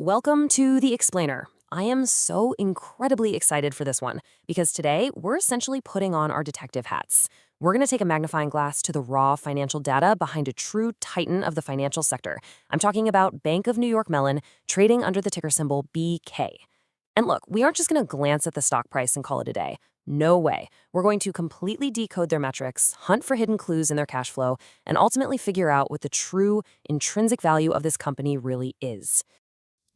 Welcome to The Explainer. I am so incredibly excited for this one because today we're essentially putting on our detective hats. We're going to take a magnifying glass to the raw financial data behind a true titan of the financial sector. I'm talking about Bank of New York Mellon, trading under the ticker symbol BK. And look, we aren't just going to glance at the stock price and call it a day. No way. We're going to completely decode their metrics, hunt for hidden clues in their cash flow, and ultimately figure out what the true intrinsic value of this company really is.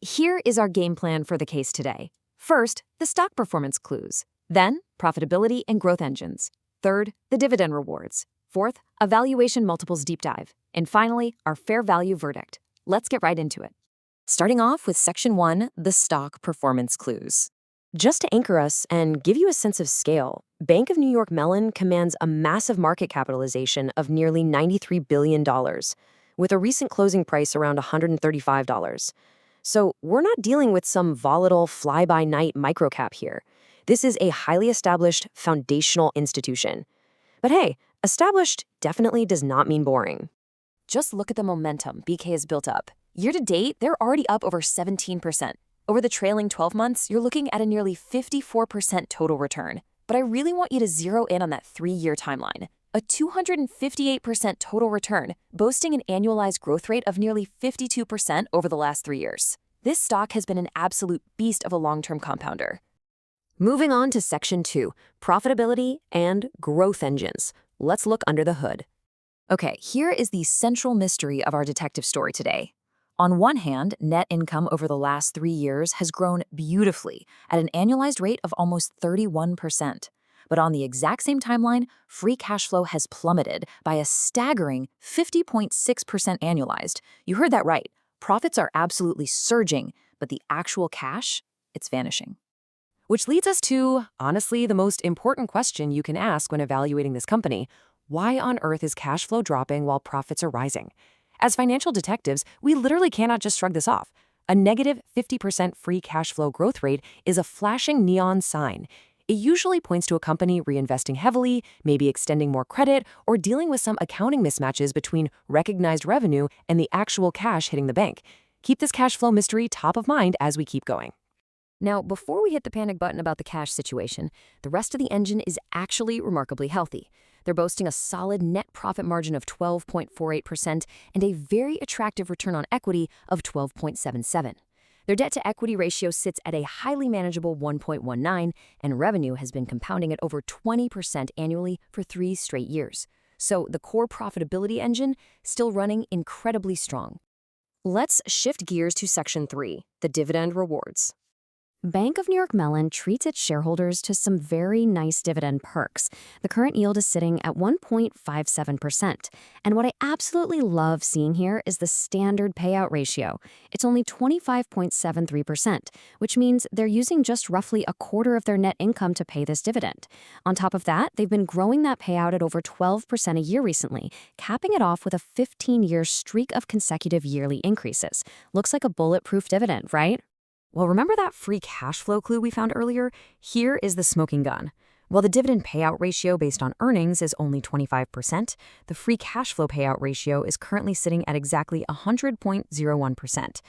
Here is our game plan for the case today. First, the stock performance clues. Then, profitability and growth engines. Third, the dividend rewards. Fourth, a valuation multiples deep dive. And finally, our fair value verdict. Let's get right into it. Starting off with Section 1, the stock performance clues. Just to anchor us and give you a sense of scale, Bank of New York Mellon commands a massive market capitalization of nearly $93 billion, with a recent closing price around $135. So we're not dealing with some volatile fly-by-night microcap here. This is a highly established foundational institution. But hey, established definitely does not mean boring. Just look at the momentum BK has built up. Year to date, they're already up over 17%. Over the trailing 12 months, you're looking at a nearly 54% total return. But I really want you to zero in on that 3-year timeline. A 258% total return, boasting an annualized growth rate of nearly 52% over the last 3 years. This stock has been an absolute beast of a long-term compounder. Moving on to Section 2, profitability and growth engines. Let's look under the hood. Okay, here is the central mystery of our detective story today. On one hand, net income over the last 3 years has grown beautifully at an annualized rate of almost 31%. But on the exact same timeline, free cash flow has plummeted by a staggering 50.6% annualized. You heard that right. Profits are absolutely surging, but the actual cash, it's vanishing. Which leads us to, honestly, the most important question you can ask when evaluating this company. Why on earth is cash flow dropping while profits are rising? As financial detectives, we literally cannot just shrug this off. A negative 50% free cash flow growth rate is a flashing neon sign. It usually points to a company reinvesting heavily, maybe extending more credit, or dealing with some accounting mismatches between recognized revenue and the actual cash hitting the bank. Keep this cash flow mystery top of mind as we keep going. Now, before we hit the panic button about the cash situation, the rest of the engine is actually remarkably healthy. They're boasting a solid net profit margin of 12.48% and a very attractive return on equity of 12.77%. Their debt-to-equity ratio sits at a highly manageable 1.19, and revenue has been compounding at over 20% annually for 3 straight years. So the core profitability engine still running incredibly strong. Let's shift gears to Section 3, the dividend rewards. Bank of New York Mellon treats its shareholders to some very nice dividend perks. The current yield is sitting at 1.57%. And what I absolutely love seeing here is the standard payout ratio. It's only 25.73%, which means they're using just roughly a quarter of their net income to pay this dividend. On top of that, they've been growing that payout at over 12% a year recently, capping it off with a 15-year streak of consecutive yearly increases. Looks like a bulletproof dividend, right? Well, remember that free cash flow clue we found earlier? Here is the smoking gun. While the dividend payout ratio based on earnings is only 25%, the free cash flow payout ratio is currently sitting at exactly 100.01%.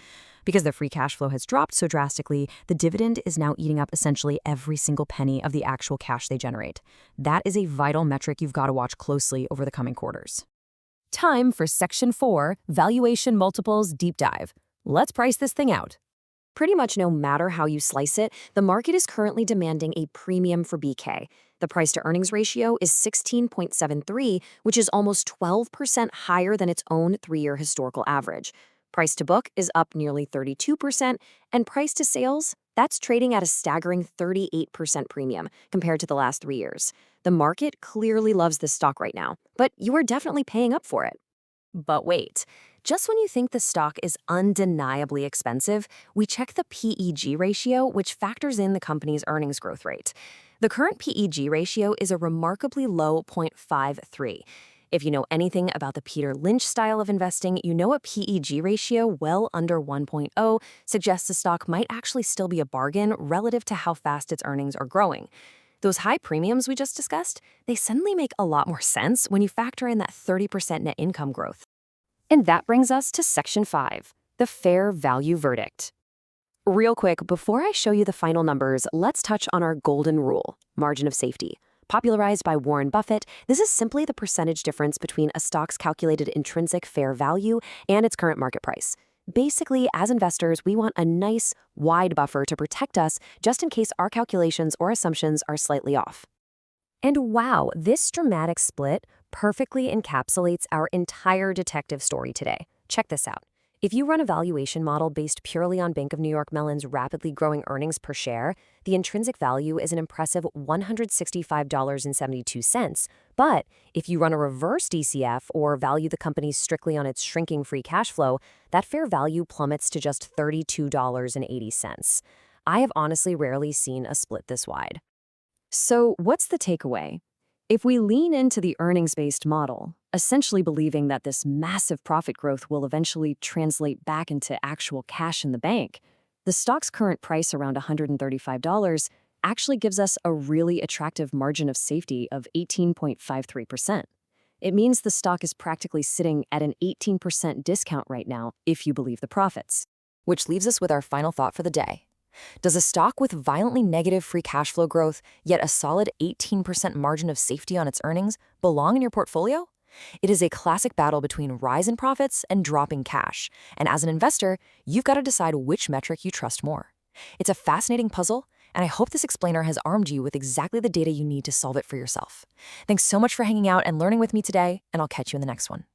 Because the free cash flow has dropped so drastically, the dividend is now eating up essentially every single penny of the actual cash they generate. That is a vital metric you've got to watch closely over the coming quarters. Time for Section 4, Valuation Multiples Deep Dive. Let's price this thing out. Pretty much no matter how you slice it, the market is currently demanding a premium for BK. The price-to-earnings ratio is 16.73, which is almost 12% higher than its own 3-year historical average. Price-to-book is up nearly 32%, and price-to-sales, that's trading at a staggering 38% premium compared to the last 3 years. The market clearly loves this stock right now, but you are definitely paying up for it. But wait. Just when you think the stock is undeniably expensive, we check the PEG ratio, which factors in the company's earnings growth rate. The current PEG ratio is a remarkably low 0.53. If you know anything about the Peter Lynch style of investing, you know a PEG ratio well under 1.0 suggests the stock might actually still be a bargain relative to how fast its earnings are growing. Those high premiums we just discussed, they suddenly make a lot more sense when you factor in that 30% net income growth. And that brings us to Section 5, the fair value verdict. Real quick, before I show you the final numbers, let's touch on our golden rule, margin of safety. Popularized by Warren Buffett, this is simply the percentage difference between a stock's calculated intrinsic fair value and its current market price. Basically, as investors, we want a nice, wide buffer to protect us just in case our calculations or assumptions are slightly off. And wow, this dramatic split perfectly encapsulates our entire detective story today. Check this out. If you run a valuation model based purely on Bank of New York Mellon's rapidly growing earnings per share, the intrinsic value is an impressive $165.72. But if you run a reverse DCF or value the company strictly on its shrinking free cash flow, that fair value plummets to just $32.80. I have honestly rarely seen a split this wide. So, what's the takeaway? If we lean into the earnings-based model, essentially believing that this massive profit growth will eventually translate back into actual cash in the bank, the stock's current price around $135 actually gives us a really attractive margin of safety of 18.53%. It means the stock is practically sitting at an 18% discount right now if you believe the profits. Which leaves us with our final thought for the day. Does a stock with violently negative free cash flow growth, yet a solid 18% margin of safety on its earnings, belong in your portfolio? It is a classic battle between rise in profits and dropping cash, and as an investor, you've got to decide which metric you trust more. It's a fascinating puzzle, and I hope this explainer has armed you with exactly the data you need to solve it for yourself. Thanks so much for hanging out and learning with me today, and I'll catch you in the next one.